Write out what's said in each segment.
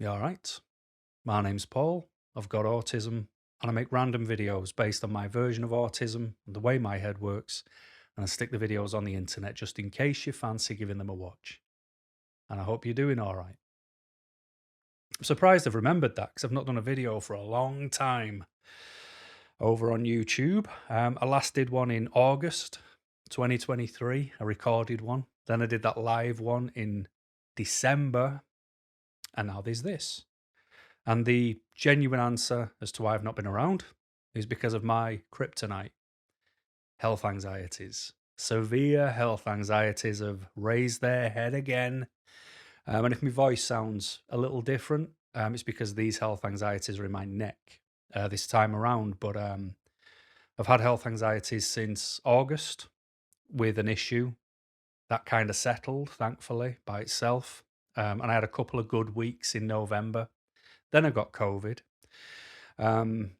You alright? My name's Paul. I've got autism, and I make random videos based on my version of autism and the way my head works, and I stick the videos on the internet just in case you fancy giving them a watch. And I hope you're doing alright. I'm surprised I've remembered that because I've not done a video for a long time over on YouTube. I last did one in August 2023, a recorded one. Then I did that live one in December, and now there's this. And the genuine answer as to why I've not been around is because of my kryptonite, health anxieties. Severe health anxieties have raised their head again. And if my voice sounds a little different, it's because these health anxieties are in my neck this time around. But I've had health anxieties since August with an issue that kind of settled, thankfully, by itself. And I had a couple of good weeks in November. Then I got COVID. Um,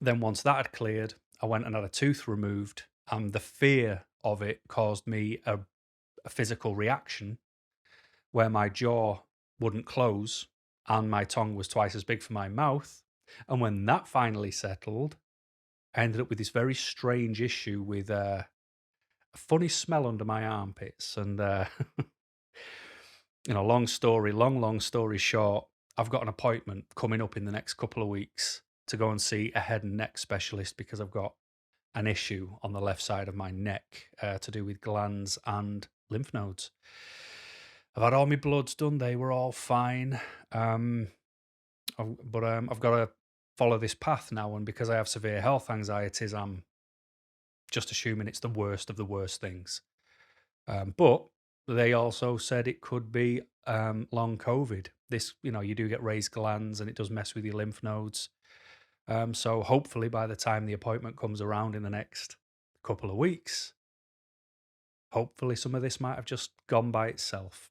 then once that had cleared, I went and had a tooth removed, and the fear of it caused me a physical reaction where my jaw wouldn't close and my tongue was twice as big for my mouth. And when that finally settled, I ended up with this very strange issue with a funny smell under my armpits. And long story short, I've got an appointment coming up in the next couple of weeks to go and see a head and neck specialist because I've got an issue on the left side of my neck to do with glands and lymph nodes. I've had all my bloods done; they were all fine. I've got to follow this path now, and because I have severe health anxieties, I'm just assuming it's the worst of the worst things. But they also said it could be long COVID. This, you do get raised glands and it does mess with your lymph nodes. So hopefully by the time the appointment comes around in the next couple of weeks, hopefully some of this might have just gone by itself.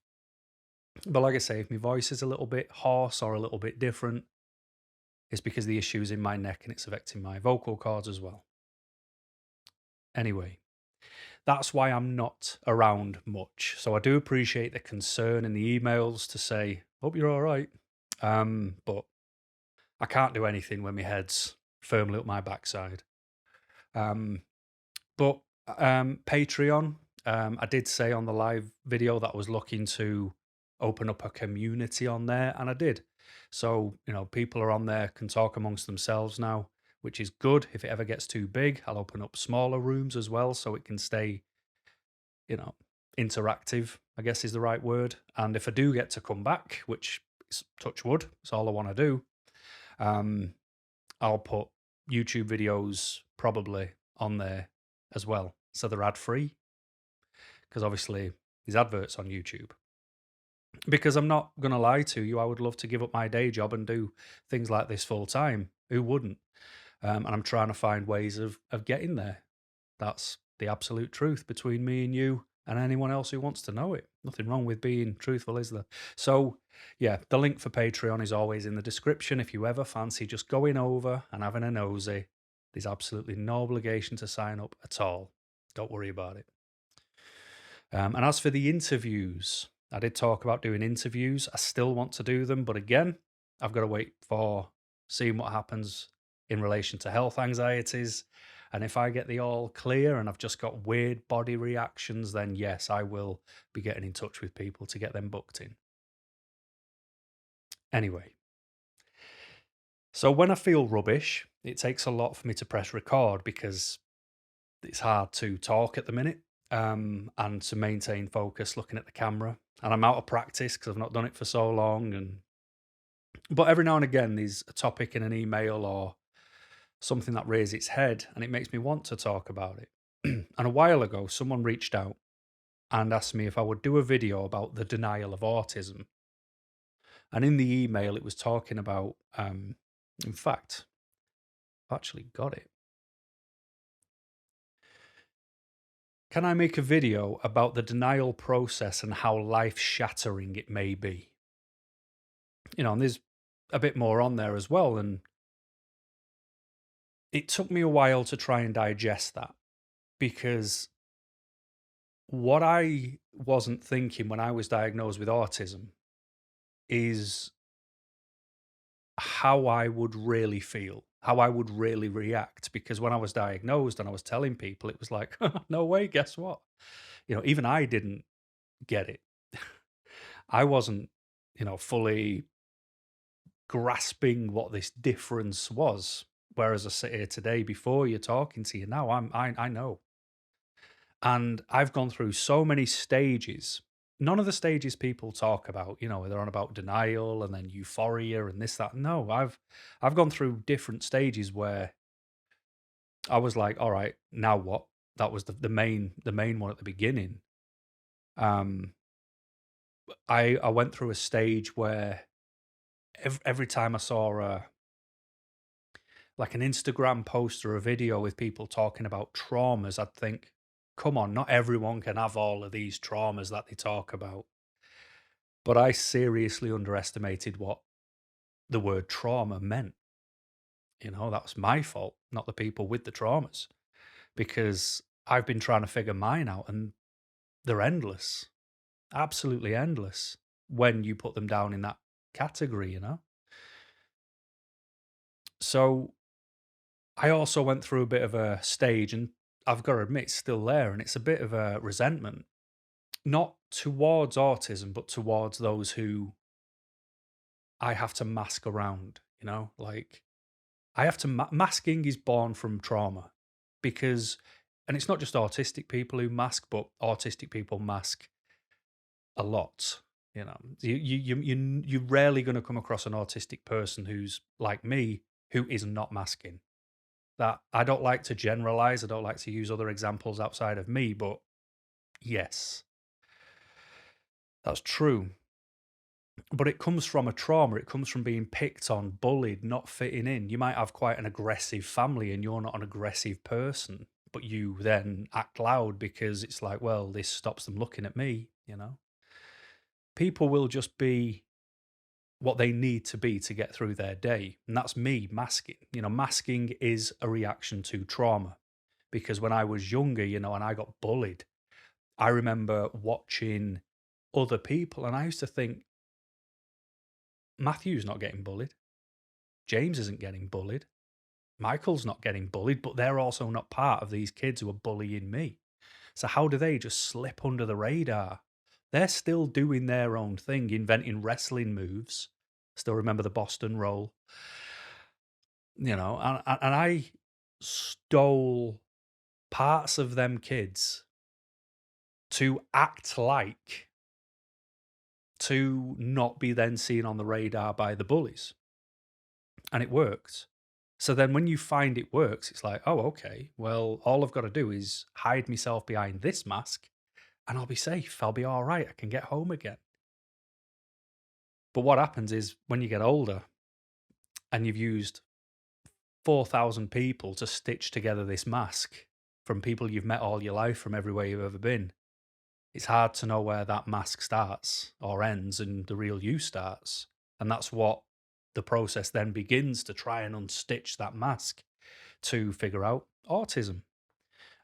But like I say, if my voice is a little bit hoarse or a little bit different, it's because the issue's in my neck and it's affecting my vocal cords as well. Anyway, that's why I'm not around much. So I do appreciate the concern in the emails to say, hope you're all right. But I can't do anything when my head's firmly up my backside. But Patreon, I did say on the live video that I was looking to open up a community on there, and I did. So, people are on there, can talk amongst themselves now, which is good. If it ever gets too big, I'll open up smaller rooms as well so it can stay, interactive, I guess is the right word. And if I do get to come back, which is touch wood, it's all I want to do, I'll put YouTube videos probably on there as well. So they're ad free because obviously there's adverts on YouTube. Because I'm not going to lie to you, I would love to give up my day job and do things like this full time. Who wouldn't? And I'm trying to find ways of getting there. That's the absolute truth between me and you and anyone else who wants to know it. Nothing wrong with being truthful, is there? So, yeah, the link for Patreon is always in the description. If you ever fancy just going over and having a nosy, there's absolutely no obligation to sign up at all. Don't worry about it. And as for the interviews, I did talk about doing interviews. I still want to do them, but again, I've got to wait for seeing what happens in relation to health anxieties. And if I get the all clear and I've just got weird body reactions, then yes, I will be getting in touch with people to get them booked in. Anyway, so when I feel rubbish, it takes a lot for me to press record because it's hard to talk at the minute and to maintain focus looking at the camera. And I'm out of practice because I've not done it for so long. But every now and again, there's a topic in an email or something that raises its head and it makes me want to talk about it. And a while ago, someone reached out and asked me if I would do a video about the denial of autism. And in the email, it was talking about, in fact, I've actually got it. Can I make a video about the denial process and how life shattering it may be? And there's a bit more on there as well. And it took me a while to try and digest that because what I wasn't thinking when I was diagnosed with autism is how I would really feel, how I would really react. Because when I was diagnosed and I was telling people, it was like, no way, guess what? Even I didn't get it. I wasn't, fully grasping what this difference was. Whereas I sit here today before you're talking to you now, I know. And I've gone through so many stages. None of the stages people talk about, they're on about denial and then euphoria and this, that. No, I've gone through different stages where I was like, all right, now what? That was the main one at the beginning. Um, I went through a stage where every time I saw like an Instagram post or a video with people talking about traumas, I'd think, come on, not everyone can have all of these traumas that they talk about. But I seriously underestimated what the word trauma meant. That was my fault, not the people with the traumas, because I've been trying to figure mine out and they're endless, absolutely endless when you put them down in that category. So I also went through a bit of a stage, and I've got to admit, it's still there, and it's a bit of a resentment, not towards autism, but towards those who I have to mask around, like I have to masking is born from trauma because, and it's not just autistic people who mask, but autistic people mask a lot. You're rarely going to come across an autistic person who's like me who is not masking. That I don't like to generalize. I don't like to use other examples outside of me, but yes, that's true. But it comes from a trauma. It comes from being picked on, bullied, not fitting in. You might have quite an aggressive family and you're not an aggressive person, but you then act loud because it's like, well, this stops them looking at me. People will just be what they need to be to get through their day. And that's me masking. Masking is a reaction to trauma because when I was younger, and I got bullied, I remember watching other people and I used to think, Matthew's not getting bullied. James isn't getting bullied. Michael's not getting bullied, but they're also not part of these kids who are bullying me. So how do they just slip under the radar? They're still doing their own thing, inventing wrestling moves. Still remember the Boston roll, and I stole parts of them kids to act like to not be then seen on the radar by the bullies. And it worked. So then when you find it works, it's like, oh, okay, well, all I've got to do is hide myself behind this mask and I'll be safe. I'll be all right. I can get home again. But what happens is when you get older and you've used 4,000 people to stitch together this mask from people you've met all your life from everywhere you've ever been, it's hard to know where that mask starts or ends and the real you starts. And that's what the process then begins to try and unstitch that mask to figure out autism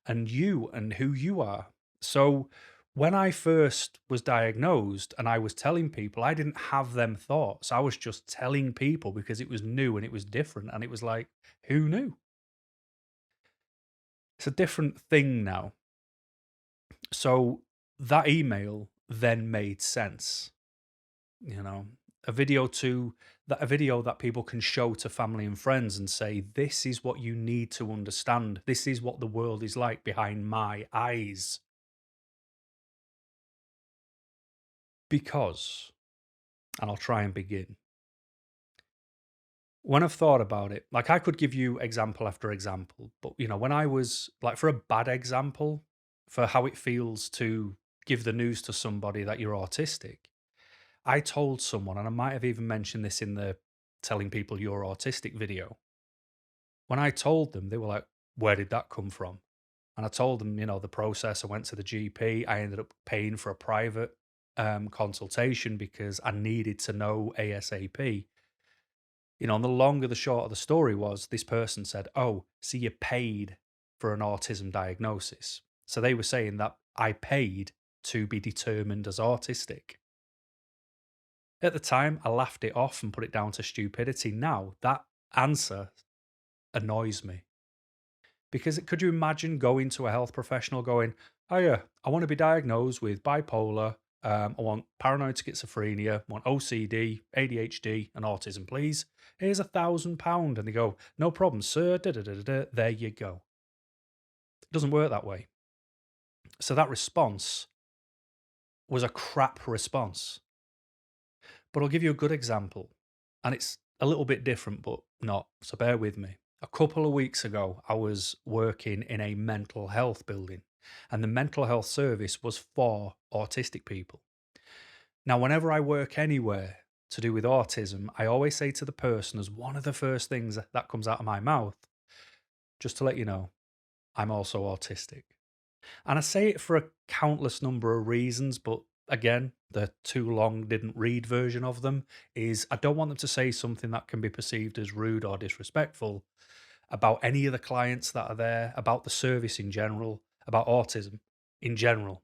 and you and who you are. So when I first was diagnosed and I was telling people, I didn't have them thoughts. I was just telling people because it was new and it was different. And it was like, who knew? It's a different thing now. So that email then made sense. You know, a video that people can show to family and friends and say, this is what you need to understand. This is what the world is like behind my eyes. Because, and I'll try and begin. When I've thought about it, like I could give you example after example, but when I was like, for a bad example, for how it feels to give the news to somebody that you're autistic, I told someone, and I might have even mentioned this in the telling people you're autistic video. When I told them, they were like, where did that come from? And I told them, the process. I went to the GP. I ended up paying for a private consultation because I needed to know ASAP. And the longer the short of the story was, this person said, oh, so you paid for an autism diagnosis. So they were saying that I paid to be determined as autistic. At the time, I laughed it off and put it down to stupidity. Now, that answer annoys me because could you imagine going to a health professional going, "Oh, yeah, I want to be diagnosed with bipolar. I want paranoid schizophrenia, I want OCD, ADHD, and autism, please. Here's £1,000." And they go, "No problem, sir. Da, da, da, da, da. There you go." It doesn't work that way. So that response was a crap response. But I'll give you a good example, and it's a little bit different, but not. So bear with me. A couple of weeks ago, I was working in a mental health building, and the mental health service was for autistic people. Now, whenever I work anywhere to do with autism, I always say to the person, as one of the first things that comes out of my mouth, just to let you know, I'm also autistic. And I say it for a countless number of reasons, but again, the too long didn't read version of them is I don't want them to say something that can be perceived as rude or disrespectful about any of the clients that are there, about the service in general, about autism in general,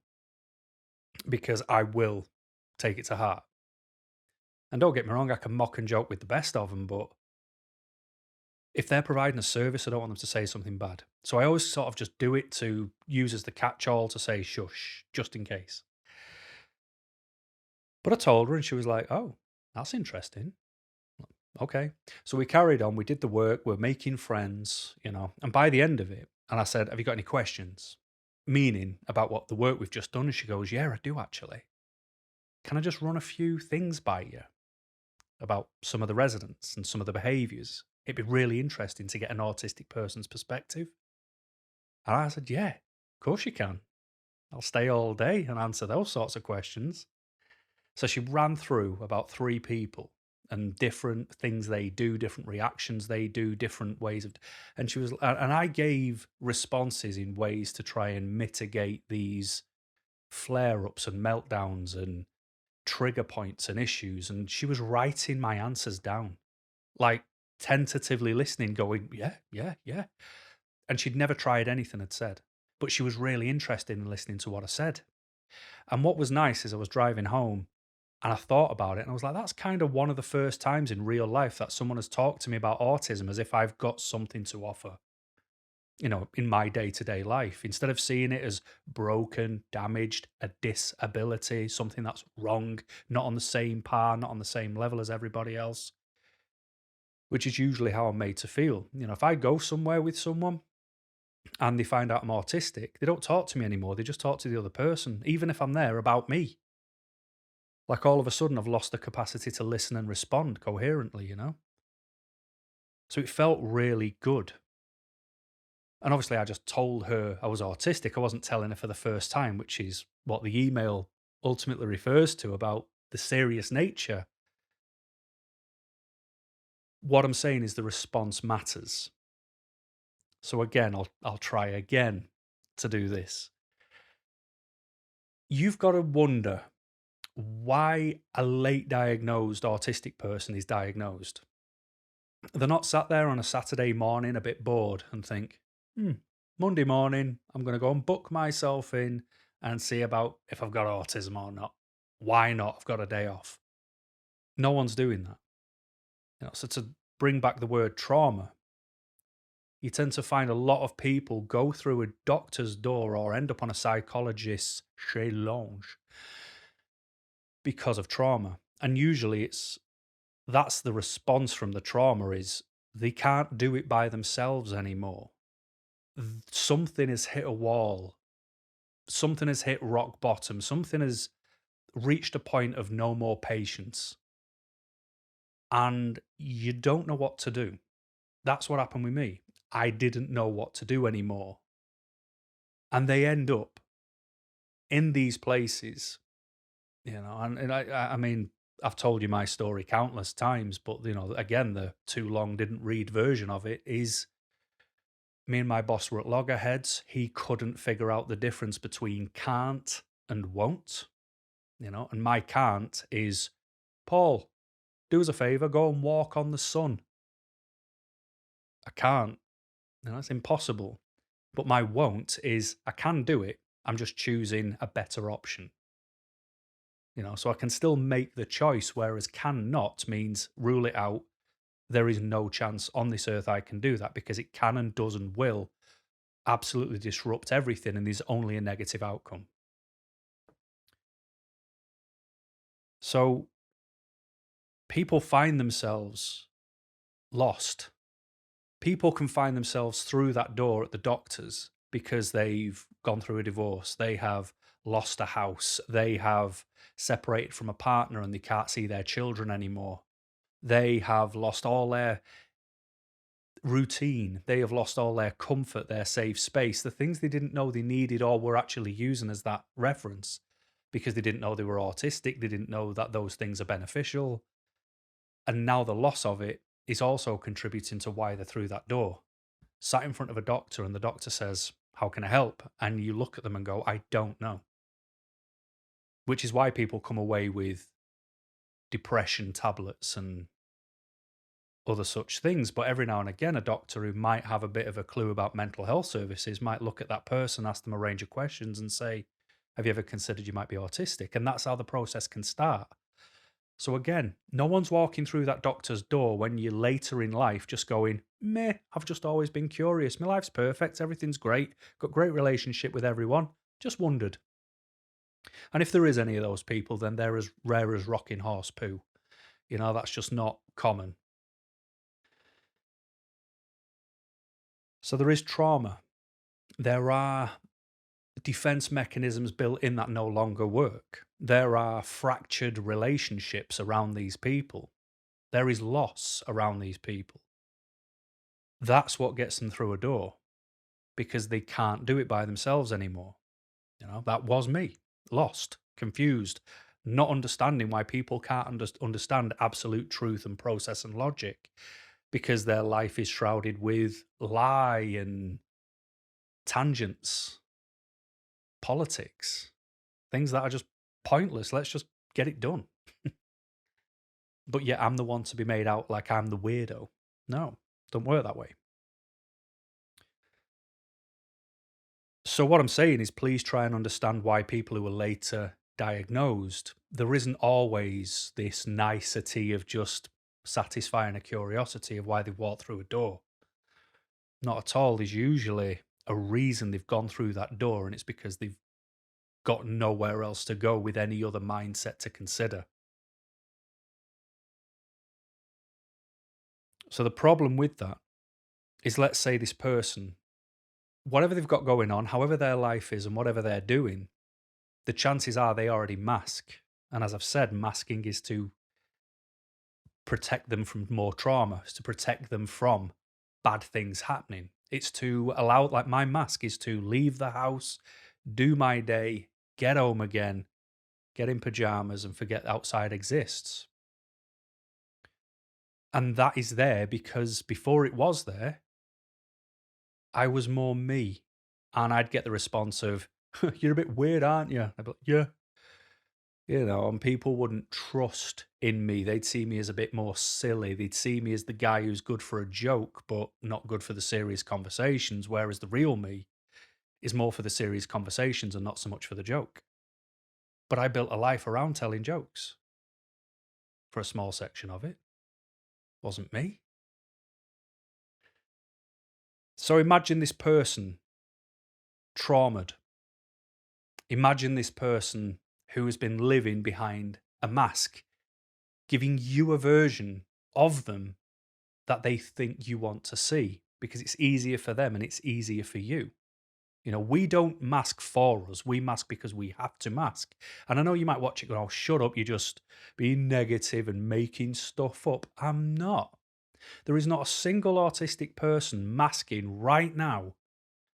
because I will take it to heart. And don't get me wrong, I can mock and joke with the best of them, but if they're providing a service, I don't want them to say something bad. So I always sort of just do it to use as the catch all to say shush, just in case. But I told her and she was like, "Oh, that's interesting." Okay. So we carried on, we did the work, we're making friends, and by the end of it, and I said, "Have you got any questions?" Meaning about what the work we've just done. And she goes, "Yeah, I do actually. Can I just run a few things by you about some of the residents and some of the behaviors? It'd be really interesting to get an autistic person's perspective." And I said, "Yeah, of course you can. I'll stay all day and answer those sorts of questions." So she ran through about 3 people and different things they do, different reactions they do, different ways of, and she was, and I gave responses in ways to try and mitigate these flare-ups and meltdowns and trigger points and issues, and she was writing my answers down, like tentatively listening, going, "Yeah, yeah, yeah." And she'd never tried anything I'd said, but she was really interested in listening to what I said. And what was nice is I was driving home and I thought about it and I was like, that's kind of one of the first times in real life that someone has talked to me about autism as if I've got something to offer, in my day to day life, instead of seeing it as broken, damaged, a disability, something that's wrong, not on the same par, not on the same level as everybody else, which is usually how I'm made to feel. If I go somewhere with someone and they find out I'm autistic, they don't talk to me anymore. They just talk to the other person, even if I'm there about me. Like all of a sudden, I've lost the capacity to listen and respond coherently. So it felt really good. And obviously, I just told her I was autistic. I wasn't telling her for the first time, which is what the email ultimately refers to about the serious nature. What I'm saying is the response matters. So again, I'll try again to do this. You've got to wonder why a late diagnosed autistic person is diagnosed. They're not sat there on a Saturday morning a bit bored and think, Monday morning, I'm going to go and book myself in and see about if I've got autism or not. Why not? I've got a day off. No one's doing that. So to bring back the word trauma, you tend to find a lot of people go through a doctor's door or end up on a psychologist's chaise lounge because of trauma. And usually that's the response from the trauma is they can't do it by themselves anymore. Something has hit a wall. Something has hit rock bottom. Something has reached a point of no more patience. And you don't know what to do. That's what happened with me. I didn't know what to do anymore. And they end up in these places, and I mean, I've told you my story countless times, but again, the too long didn't read version of it is me and my boss were at loggerheads. He couldn't figure out the difference between can't and won't, and my can't is, Paul, do us a favor, go and walk on the sun. I can't, it's impossible. But my won't is I can do it. I'm just choosing a better option. So I can still make the choice, whereas cannot means rule it out. There is no chance on this earth I can do that because it can and does and will absolutely disrupt everything, and there's only a negative outcome. So people find themselves lost. People can find themselves through that door at the doctor's because they've gone through a divorce, they have lost a house, they have separated from a partner and they can't see their children anymore. They have lost all their routine, they have lost all their comfort, their safe space, the things they didn't know they needed or were actually using as that reference because they didn't know they were autistic, they didn't know that those things are beneficial. And now the loss of it is also contributing to why they're through that door. Sat in front of a doctor and the doctor says, "How can I help?" And you look at them and go, "I don't know." Which is why people come away with depression tablets and other such things. But every now and again, a doctor who might have a bit of a clue about mental health services might look at that person, ask them a range of questions, and say, "Have you ever considered you might be autistic?" And that's how the process can start. So again, no one's walking through that doctor's door when you're later in life just going, "Meh, I've just always been curious. My life's perfect. Everything's great. Got great relationship with everyone. Just wondered." And if there is any of those people, then they're as rare as rocking horse poo. That's just not common. So there is trauma. There are defense mechanisms built in that no longer work. There are fractured relationships around these people. There is loss around these people. That's what gets them through a door because they can't do it by themselves anymore. That was me, lost, confused, not understanding why people can't understand absolute truth and process and logic because their life is shrouded with lie and tangents, politics, things that are just pointless. Let's just get it done. But yet I'm the one to be made out like I'm the weirdo. No, don't work that way. So what I'm saying is please try and understand why people who are later diagnosed, there isn't always this nicety of just satisfying a curiosity of why they walked through a door. Not at all. There's usually a reason they've gone through that door, and it's because they've got nowhere else to go with any other mindset to consider. So the problem with that is, let's say this person, whatever they've got going on, however their life is and whatever they're doing, the chances are they already mask. And as I've said, masking is to protect them from more trauma, it's to protect them from bad things happening. It's to allow, like my mask is to leave the house, do my day, get home again, get in pajamas and forget outside exists. And that is there because before it was there, I was more me. And I'd get the response of, "You're a bit weird, aren't you?" I'd be like, "Yeah." And people wouldn't trust in me. They'd see me as a bit more silly. They'd see me as the guy who's good for a joke, but not good for the serious conversations. Whereas the real me is more for the serious conversations and not so much for the joke. But I built a life around telling jokes for a small section of it. Wasn't me. So imagine this person traumatized. Imagine this person who has been living behind a mask, giving you a version of them that they think you want to see because it's easier for them and it's easier for you. We don't mask for us. We mask because we have to mask. And I know you might watch it go, "Oh, shut up. You're just being negative and making stuff up." I'm not. There is not a single autistic person masking right now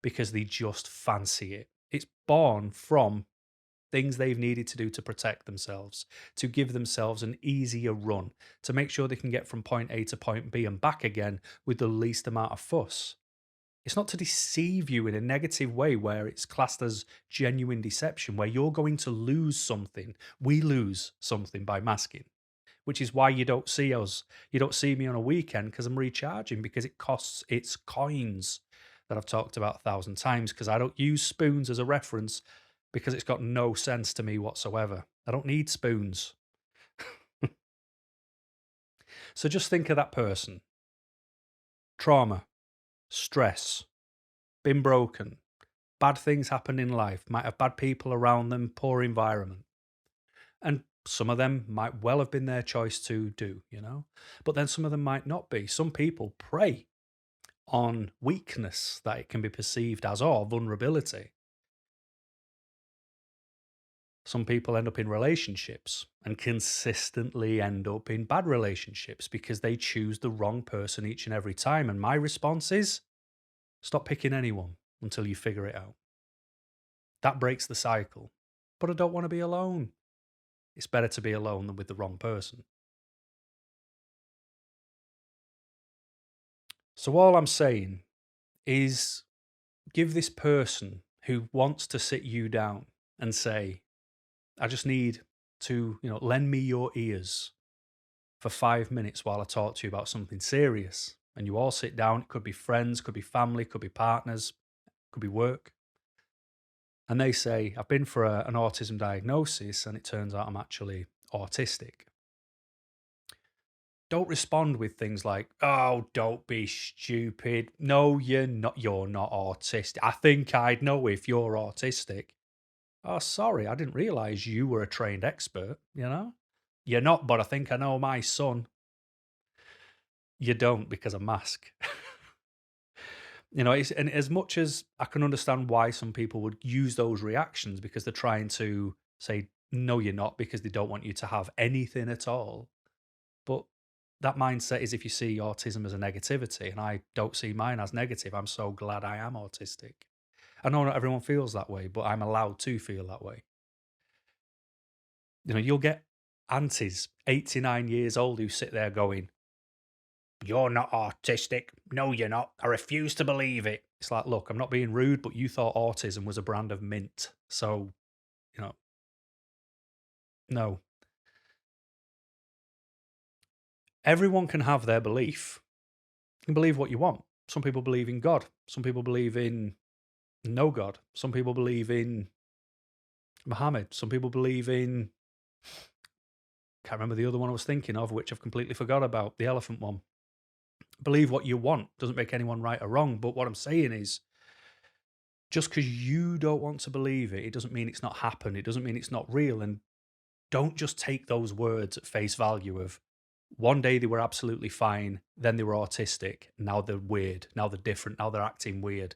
because they just fancy it. It's born from things they've needed to do to protect themselves, to give themselves an easier run, to make sure they can get from point A to point B and back again with the least amount of fuss. It's not to deceive you in a negative way where it's classed as genuine deception, where you're going to lose something. We lose something by masking, which is why you don't see us. You don't see me on a weekend because I'm recharging because it costs its coins that I've talked about 1,000 times because I don't use spoons as a reference. because it's got no sense to me whatsoever. I don't need spoons. So just think of that person: trauma, stress, been broken, bad things happen in life, might have bad people around them, poor environment. And some of them might well have been their choice to do. But then some of them might not be. Some people prey on weakness that it can be perceived as, or vulnerability. Some people end up in relationships and consistently end up in bad relationships because they choose the wrong person each and every time. And my response is stop picking anyone until you figure it out. That breaks the cycle. But I don't want to be alone. It's better to be alone than with the wrong person. So all I'm saying is give this person who wants to sit you down and say, I just need to, lend me your ears for 5 minutes while I talk to you about something serious. And you all sit down. It could be friends, could be family, could be partners, could be work. And they say, I've been for an autism diagnosis and it turns out I'm actually autistic. Don't respond with things like, oh, don't be stupid. No, you're not. You're not autistic. I think I'd know if you're autistic. Oh, sorry. I didn't realize you were a trained expert. You're not, but I think I know my son. You don't because of mask. And as much as I can understand why some people would use those reactions because they're trying to say, no, you're not, because they don't want you to have anything at all. But that mindset is if you see autism as a negativity, and I don't see mine as negative. I'm so glad I am autistic. I know not everyone feels that way, but I'm allowed to feel that way. You'll get aunties, 89 years old, who sit there going, you're not autistic. No, you're not. I refuse to believe it. It's like, look, I'm not being rude, but you thought autism was a brand of mint. So, you know, no. Everyone can have their belief. You can believe what you want. Some people believe in God. Some people believe in no God. Some people believe in Muhammad. Some people believe in, can't remember the other one I was thinking of, which I've completely forgot about, the elephant one. Believe what you want. Doesn't make anyone right or wrong. But what I'm saying is, just because you don't want to believe it, it doesn't mean it's not happened. It doesn't mean it's not real. And don't just take those words at face value of one day they were absolutely fine, then they were autistic, now they're weird, now they're different, now they're acting weird.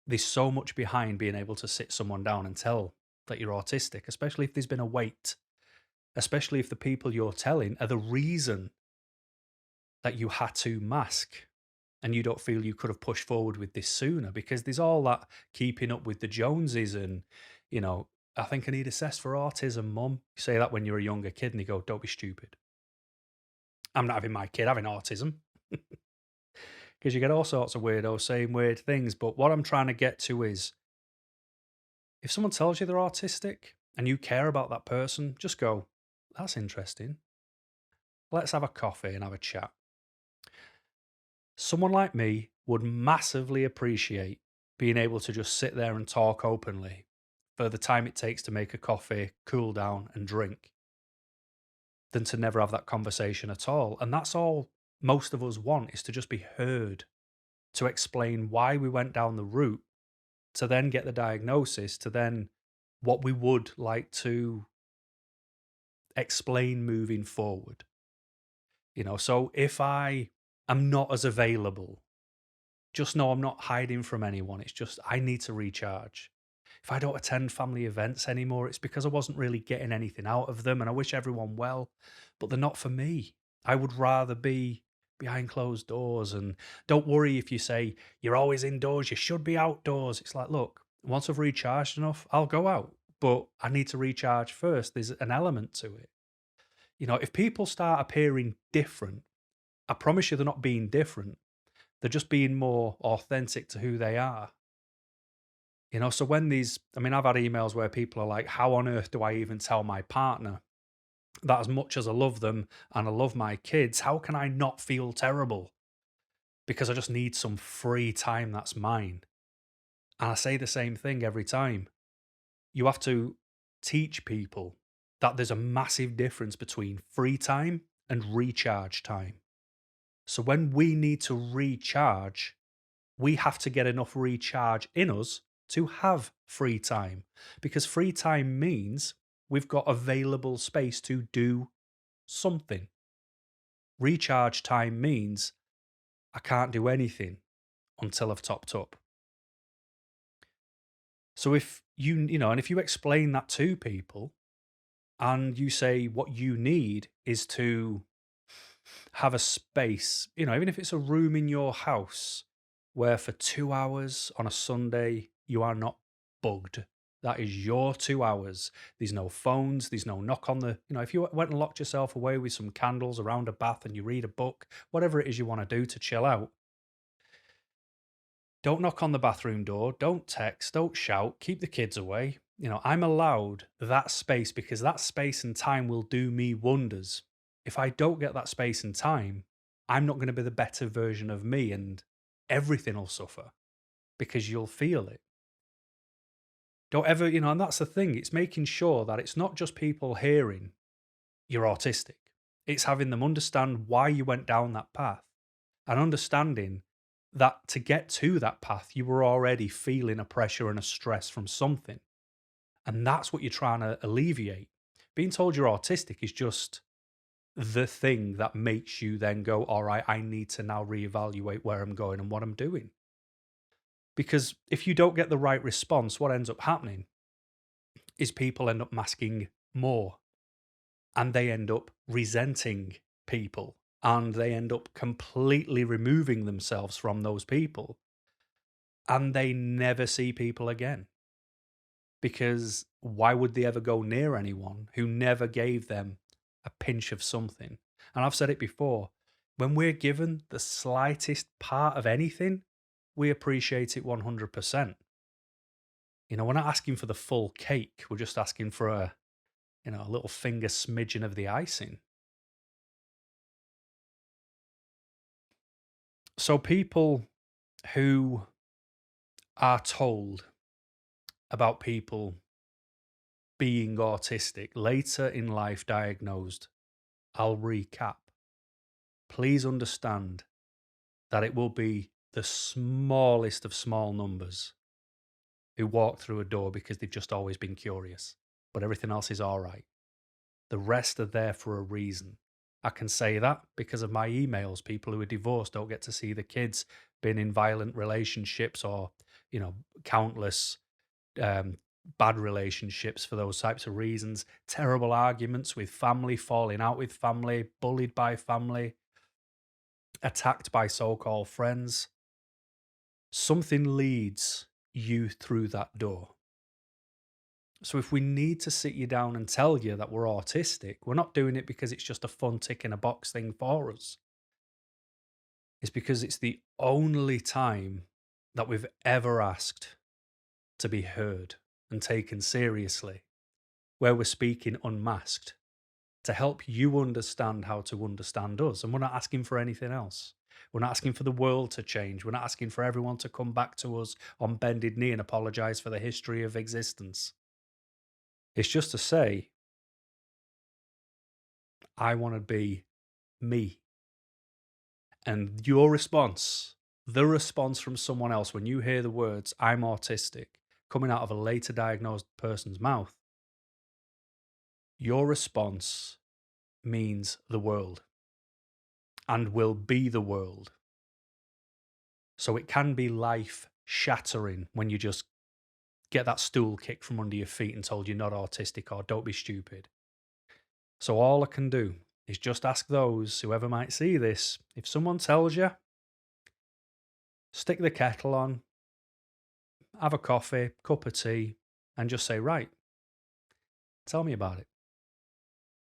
There's so much behind being able to sit someone down and tell that you're autistic, especially if there's been a wait, especially if the people you're telling are the reason that you had to mask and you don't feel you could have pushed forward with this sooner, because there's all that keeping up with the Joneses and, I think I need assessed for autism, mum. You say that when you're a younger kid and they go, don't be stupid. I'm not having my kid having autism, because you get all sorts of weirdos saying weird things. But what I'm trying to get to is, if someone tells you they're autistic and you care about that person, just go, that's interesting. Let's have a coffee and have a chat. Someone like me would massively appreciate being able to just sit there and talk openly for the time it takes to make a coffee, cool down, and drink, than to never have that conversation at all. And that's all most of us want, is to just be heard, to explain why we went down the route, to then get the diagnosis, to then what we would like to explain moving forward. So if I am not as available, just know I'm not hiding from anyone. It's just I need to recharge. If I don't attend family events anymore, it's because I wasn't really getting anything out of them, and I wish everyone well, but they're not for me. I would rather be behind closed doors. And don't worry if you say you're always indoors, you should be outdoors. It's like, look, once I've recharged enough, I'll go out, but I need to recharge first. There's an element to it. If people start appearing different, I promise you they're not being different. They're just being more authentic to who they are. So when I've had emails where people are like, how on earth do I even tell my partner that as much as I love them and I love my kids, how can I not feel terrible? Because I just need some free time that's mine. And I say the same thing every time. you have to teach people that there's a massive difference between free time and recharge time. So when we need to recharge, we have to get enough recharge in us to have free time, because free time means we've got available space to do something. Recharge time means I can't do anything until I've topped up. So if and if you explain that to people and you say what you need is to have a space, even if it's a room in your house where for 2 hours on a Sunday you are not bugged. That is your 2 hours. There's no phones, there's no knock on if you went and locked yourself away with some candles around a bath and you read a book, whatever it is you want to do to chill out, don't knock on the bathroom door, don't text, don't shout, keep the kids away. I'm allowed that space because that space and time will do me wonders. If I don't get that space and time, I'm not going to be the better version of me and everything will suffer because you'll feel it. Don't ever, and that's the thing. It's making sure that it's not just people hearing you're autistic. It's having them understand why you went down that path and understanding that to get to that path, you were already feeling a pressure and a stress from something. And that's what you're trying to alleviate. Being told you're autistic is just the thing that makes you then go, all right, I need to now reevaluate where I'm going and what I'm doing. Because if you don't get the right response, what ends up happening is people end up masking more and they end up resenting people and they end up completely removing themselves from those people and they never see people again. Because why would they ever go near anyone who never gave them a pinch of something? And I've said it before, when we're given the slightest part of anything, we appreciate it 100%. We're not asking for the full cake. We're just asking for a little finger smidgen of the icing. So people who are told about people being autistic later in life diagnosed, I'll recap. Please understand that it will be the smallest of small numbers who walk through a door because they've just always been curious, but everything else is all right. The rest are there for a reason. I can say that because of my emails. People who are divorced don't get to see the kids being in violent relationships or, countless bad relationships for those types of reasons. Terrible arguments with family, falling out with family, bullied by family, attacked by so-called friends. Something leads you through that door. So if we need to sit you down and tell you that we're autistic, we're not doing it because it's just a fun tick in a box thing for us. It's because it's the only time that we've ever asked to be heard and taken seriously, where we're speaking unmasked to help you understand how to understand us. And we're not asking for anything else. We're not asking for the world to change. We're not asking for everyone to come back to us on bended knee and apologize for the history of existence. It's just to say, I want to be me. And your response, the response from someone else when you hear the words, I'm autistic, coming out of a later diagnosed person's mouth, your response means the world and will be the world. So it can be life shattering when you just get that stool kicked from under your feet and told you're not autistic or don't be stupid. So all I can do is just ask those, whoever might see this, if someone tells you, stick the kettle on, have a coffee, cup of tea, and just say, right, tell me about it.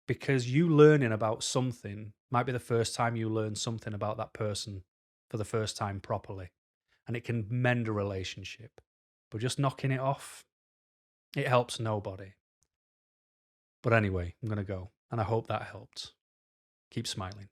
Because you learning about something might be the first time you learn something about that person for the first time properly. And it can mend a relationship. But just knocking it off, it helps nobody. But anyway, I'm going to go. And I hope that helped. Keep smiling.